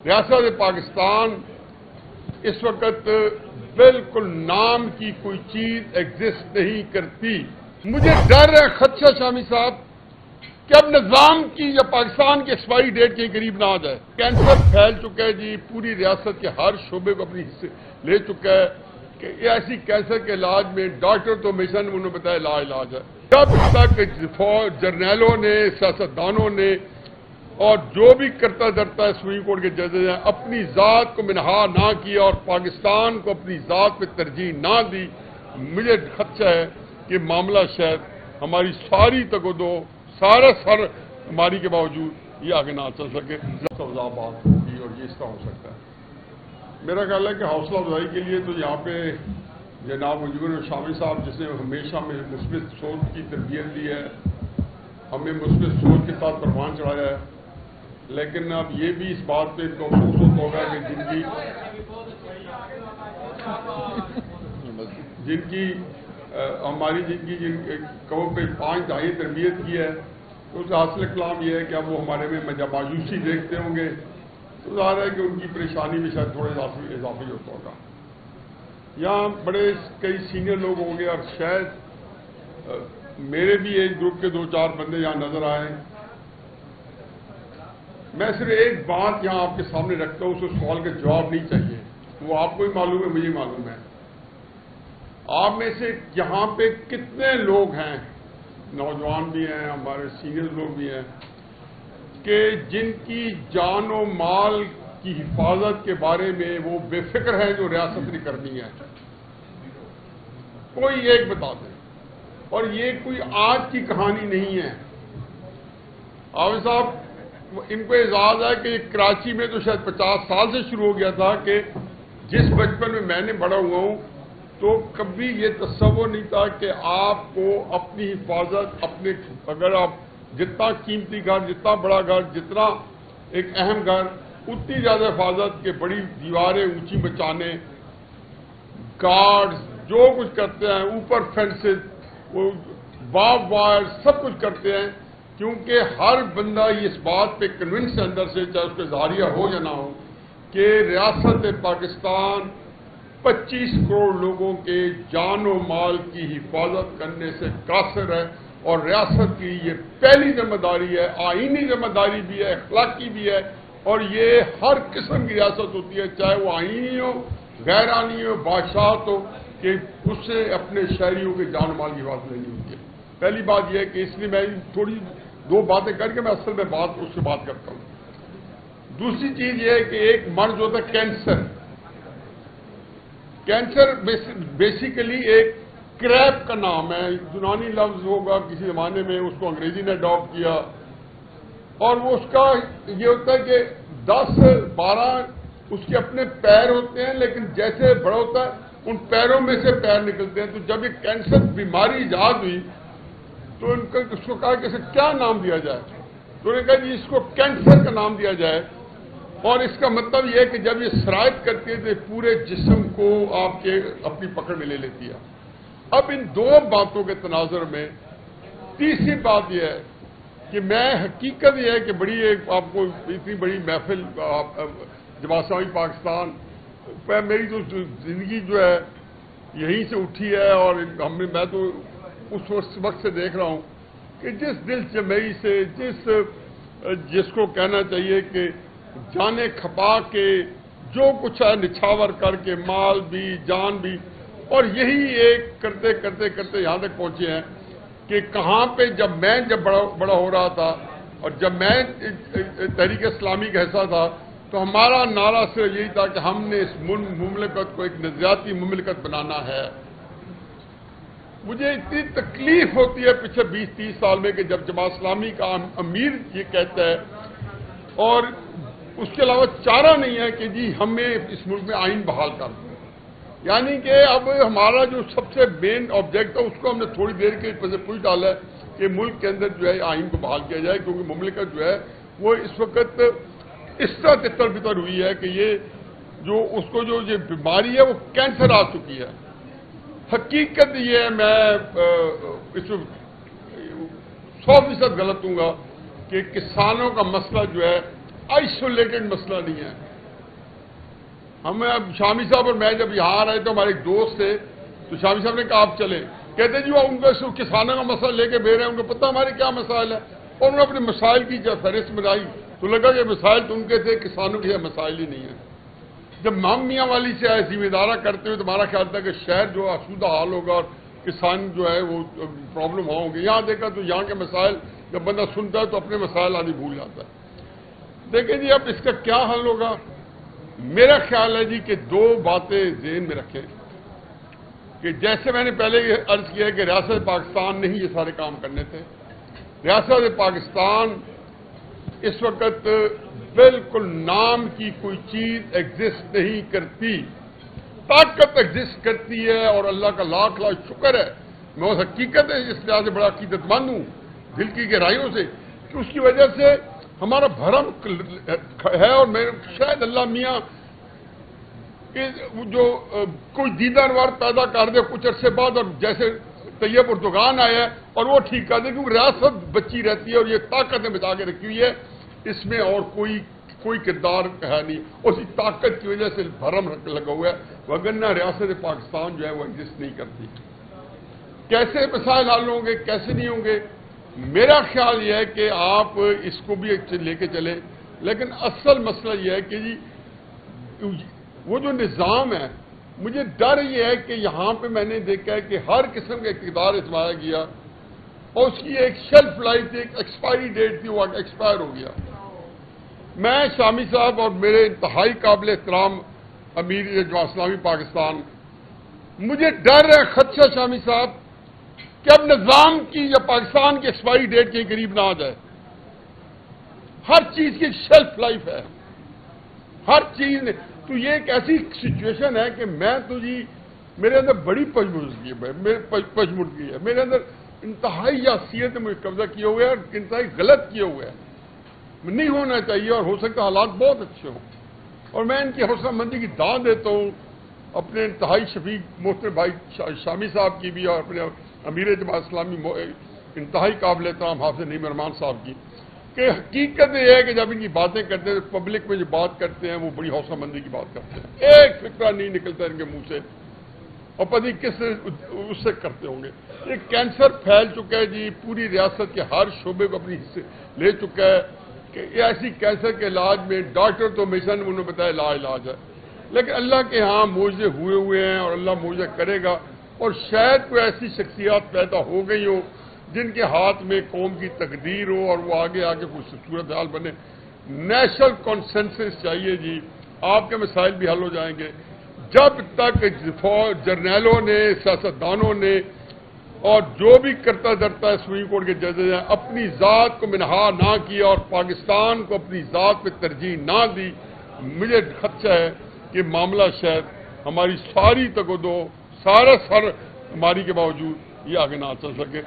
ریاست پاکستان اس وقت بالکل نام کی کوئی چیز ایگزسٹ نہیں کرتی۔ مجھے ڈر ہے خدشہ شامی صاحب کہ اب نظام کی یا پاکستان کی ایکسپائری ڈیٹ کے قریب نہ آ جائے۔ کینسر پھیل چکا ہے جی، پوری ریاست کے ہر شعبے کو اپنی حصے لے چکا ہے کہ ایسی کینسر کے علاج میں ڈاکٹر تو ہمیشہ نے انہوں نے بتایا علاج ہے۔ جب تک جرنیلوں نے، سیاستدانوں نے اور جو بھی کرتا دھرتا ہے سپریم کورٹ کے ججز ہیں اپنی ذات کو منہا نہ کیا اور پاکستان کو اپنی ذات پہ ترجیح نہ دی، مجھے خدشہ ہے کہ معاملہ شاید ہماری ساری تقدو سارا سر ہماری کے باوجود یہ آگے نہ چل سکے۔ سزا بات ہوگی اور یہ اس طرح ہو سکتا ہے۔ میرا خیال ہے کہ حوصلہ افزائی کے لیے تو یہاں پہ جناب مجیب شامی صاحب جس نے ہمیشہ ہمیں مثبت سوچ کی تربیت دی ہے، ہمیں مثبت سوچ کے ساتھ پروان چڑھایا ہے، لیکن اب یہ بھی اس بات پہ تو افسوس ہوگا کہ جن کی ہماری جن قوم پہ 5 دہائی تربیت کی ہے، تو اس حاصل کلام یہ ہے کہ اب وہ ہمارے میں جب مایوسی دیکھتے ہوں گے تو ظاہر ہے کہ ان کی پریشانی بھی شاید تھوڑے اضافی ہوتا ہوگا۔ یہاں بڑے کئی سینئر لوگ ہوں گے اور شاید میرے بھی ایج گروپ کے 2-4 بندے یہاں نظر آئے۔ میں صرف ایک بات یہاں آپ کے سامنے رکھتا ہوں، اس سوال کا جواب نہیں چاہیے، وہ آپ کو ہی معلوم ہے، مجھے معلوم ہے۔ آپ میں سے یہاں پہ کتنے لوگ ہیں، نوجوان بھی ہیں، ہمارے سینئر لوگ بھی ہیں، کہ جن کی جان و مال کی حفاظت کے بارے میں وہ بے فکر ہے جو ریاست نے کرنی ہے؟ کوئی ایک بتا دیں۔ اور یہ کوئی آج کی کہانی نہیں ہے۔ عاوض صاحب ان کو اعزاز ہے کہ یہ کراچی میں تو شاید 50 سال سے شروع ہو گیا تھا کہ جس بچپن میں نے بڑا ہوا ہوں تو کبھی یہ تصور نہیں تھا کہ آپ کو اپنی حفاظت اگر آپ جتنا قیمتی گھر، جتنا بڑا گھر، جتنا ایک اہم گھر، اتنی زیادہ حفاظت کے بڑی دیواریں اونچی بچانے، گارڈز جو کچھ کرتے ہیں، اوپر فینسز، وہ بارب وائر سب کچھ کرتے ہیں، کیونکہ ہر بندہ اس بات پہ کنونس ہے اندر سے، چاہے اس کا اظہاریہ ہو یا نہ ہو، کہ ریاست پاکستان 25 کروڑ لوگوں کے جان و مال کی حفاظت کرنے سے قاصر ہے، اور ریاست کی یہ پہلی ذمہ داری ہے، آئینی ذمہ داری بھی ہے، اخلاقی بھی ہے، اور یہ ہر قسم کی ریاست ہوتی ہے، چاہے وہ آئینی ہو، غیر آئینی ہو، بادشاہت ہو، کہ اس سے اپنے شہریوں کے جان و مال کی حفاظت لینی ہوتی ہے۔ پہلی بات یہ ہے کہ اس لیے میں تھوڑی 2 باتیں کر کے میں اصل میں اس سے بات کرتا ہوں۔ دوسری چیز یہ ہے کہ ایک مرض ہوتا ہے کینسر بیسیکلی ایک کریب کا نام ہے، یونانی لفظ ہوگا کسی زمانے میں، اس کو انگریزی نے اڈاپٹ کیا، اور وہ اس کا یہ ہوتا ہے کہ 10-12 اس کے اپنے پیر ہوتے ہیں، لیکن جیسے بڑا ہوتا ہے ان پیروں میں سے پیر نکلتے ہیں۔ تو جب یہ کینسر بیماری ایجاد ہوئی تو اس کو کہا کہ اسے کیا نام دیا جائے، تو انہوں نے کہا جی اس کو کینسر کا نام دیا جائے، اور اس کا مطلب یہ ہے کہ جب یہ سرایت کرتی ہے تو پورے جسم کو آپ کے اپنی پکڑ میں لے لیتی ہے۔ اب ان 2 باتوں کے تناظر میں تیسری بات یہ ہے کہ میں حقیقت یہ ہے کہ بڑی ایک آپ کو اتنی بڑی محفل جماعت اسلامی پاکستان، میری تو زندگی جو ہے یہیں سے اٹھی ہے، اور میں تو اس وقت سے دیکھ رہا ہوں کہ جس دل جمعی سے جس کو کہنا چاہیے کہ جانے کھپا کے جو کچھ ہے نچھاور کر کے، مال بھی جان بھی، اور یہی ایک کرتے کرتے کرتے یہاں تک پہنچے ہیں کہ کہاں پہ جب بڑا ہو رہا تھا اور جب میں تحریک اسلامی کا حصہ تھا تو ہمارا نعرہ صرف یہی تھا کہ ہم نے اس مملکت کو ایک نظریاتی مملکت بنانا ہے۔ مجھے اتنی تکلیف ہوتی ہے پچھلے 20-30 سال میں کہ جب جماعت اسلامی کا امیر یہ کہتا ہے اور اس کے علاوہ چارہ نہیں ہے کہ جی ہمیں اس ملک میں آئین بحال کر دیں، یعنی کہ اب ہمارا جو سب سے مین آبجیکٹ ہے اس کو ہم نے تھوڑی دیر کے پوچھ ڈالا ہے کہ ملک کے اندر جو ہے آئین کو بحال کیا جائے، کیونکہ مملکت جو ہے وہ اس وقت اس طرح تتر بتر ہوئی ہے کہ یہ جو اس کو جو یہ بیماری ہے وہ کینسر آ چکی ہے۔ حقیقت یہ ہے، میں اس 100% غلط ہوں گا کہ کسانوں کا مسئلہ جو ہے آئسولیٹڈ مسئلہ نہیں ہے۔ ہمیں اب شامی صاحب اور میں جب یہاں آ رہے تو ہمارے ایک دوست تھے، تو شامی صاحب نے کہا آپ چلیں، کہتے جی وہ ان کو کسانوں کا مسئلہ لے کے بھیج رہے ہیں، ان کو پتہ ہمارے کیا مسائل ہے، اور انہوں نے اپنے مسائل کی جب فہرست بنائی تو لگا کہ مسائل تو ان کے تھے، کسانوں کے مسائل ہی نہیں ہیں۔ جب مام میاں والی سے ذمہ دارہ کرتے ہوئے تمہارا خیال تھا کہ شہر جو آسودہ حال ہوگا اور کسان جو ہے وہ پرابلم ہوں گے، یہاں دیکھا تو یہاں کے مسائل جب بندہ سنتا ہے تو اپنے مسائل آدھی بھول جاتا ہے۔ دیکھیں جی اب اس کا کیا حل ہوگا؟ میرا خیال ہے جی کہ دو باتیں ذہن میں رکھیں کہ جیسے میں نے پہلے یہ عرض کیا کہ ریاست پاکستان نہیں یہ سارے کام کرنے تھے۔ ریاست پاکستان اس وقت بالکل نام کی کوئی چیز ایگزسٹ نہیں کرتی، طاقت ایگزسٹ کرتی ہے، اور اللہ کا لاکھ لاکھ شکر ہے، میں اس حقیقت ہے اس لحاظ سے بڑا عقیدت مند ہوں دل کی گہرائیوں سے کہ اس کی وجہ سے ہمارا بھرم ہے، اور میں شاید اللہ میاں جو کوئی دیدار پیدا کر دے کچھ عرصے بعد، اور جیسے طیب اردگان آیا ہے اور وہ ٹھیک کر دے، کیونکہ ریاست بچی رہتی ہے اور یہ طاقتیں بچا کے رکھی ہوئی ہے، اس میں اور کوئی کردار ہے نہیں، اسی طاقت کی وجہ سے بھرم لگا ہوا ہے، وگرنہ ریاست پاکستان جو ہے وہ ایگزسٹ نہیں کرتی۔ کیسے مسائل حل ہوں گے، کیسے نہیں ہوں گے؟ میرا خیال یہ ہے کہ آپ اس کو بھی لے کے چلیں، لیکن اصل مسئلہ یہ ہے کہ جی وہ جو نظام ہے، مجھے ڈر یہ ہے کہ یہاں پہ میں نے دیکھا ہے کہ ہر قسم کا اقتدار اتمایا گیا اور اس کی ایک شیلف لائف تھی، ایک ایکسپائری ڈیٹ تھی، وہ ایکسپائر ہو گیا۔ میں شامی صاحب اور میرے انتہائی قابل احترام امیر جماعت اسلامی پاکستان، مجھے ڈر ہے، خدشہ شامی صاحب کہ اب نظام کی یا پاکستان کی ایکسپائری ڈیٹ کے قریب نہ آ جائے۔ ہر چیز کی شیلف لائف ہے، ہر چیز نے تو یہ ایک ایسی سچویشن ہے کہ میں تو جی میرے اندر بڑی پشمردگی ہے، میرے اندر انتہائی حیثیت نے مجھے قبضہ کیا ہوا ہے اور انتہائی غلط کیا ہوا ہے، نہیں ہونا چاہیے، اور ہو سکتا حالات بہت اچھے ہوں، اور میں ان کی حوصلہ مندی کی داد دیتا ہوں اپنے انتہائی شفیق محترم بھائی شامی صاحب کی بھی، اور اپنے امیر جماعت اسلامی انتہائی قابل احترام حافظ نعیم رحمان صاحب کی، کہ حقیقت یہ ہے کہ جب ان کی باتیں کرتے ہیں پبلک میں جو بات کرتے ہیں وہ بڑی حوصلہ مندی کی بات کرتے ہیں، ایک فکرہ نہیں نکلتا ان کے منہ سے، اور پتہ نہیں کس اس سے کرتے ہوں گے۔ یہ کینسر پھیل چکا ہے جی، پوری ریاست کے ہر شعبے کو اپنی حصے لے چکا ہے، کہ ایسی کینسر کے علاج میں ڈاکٹر تو ہمیشہ نے انہوں نے بتایا علاج ہے، لیکن اللہ کے ہاں معجزے ہوئے ہیں اور اللہ معجزہ کرے گا، اور شاید کوئی ایسی شخصیات پیدا ہو گئی ہو جن کے ہاتھ میں قوم کی تقدیر ہو اور وہ آگے کوئی صورتحال بنے۔ نیشنل کنسنسس چاہیے جی، آپ کے مسائل بھی حل ہو جائیں گے جب تک جرنیلوں نے، سیاستدانوں نے اور جو بھی کرتا دھرتا ہے سپریم کورٹ کے ججز ہیں اپنی ذات کو منہا نہ کیا اور پاکستان کو اپنی ذات پہ ترجیح نہ دی، مجھے خدشہ ہے کہ معاملہ شاید ہماری ساری تگ و دو، سارا سر ہماری کے باوجود یہ آگے نہ چل سکے۔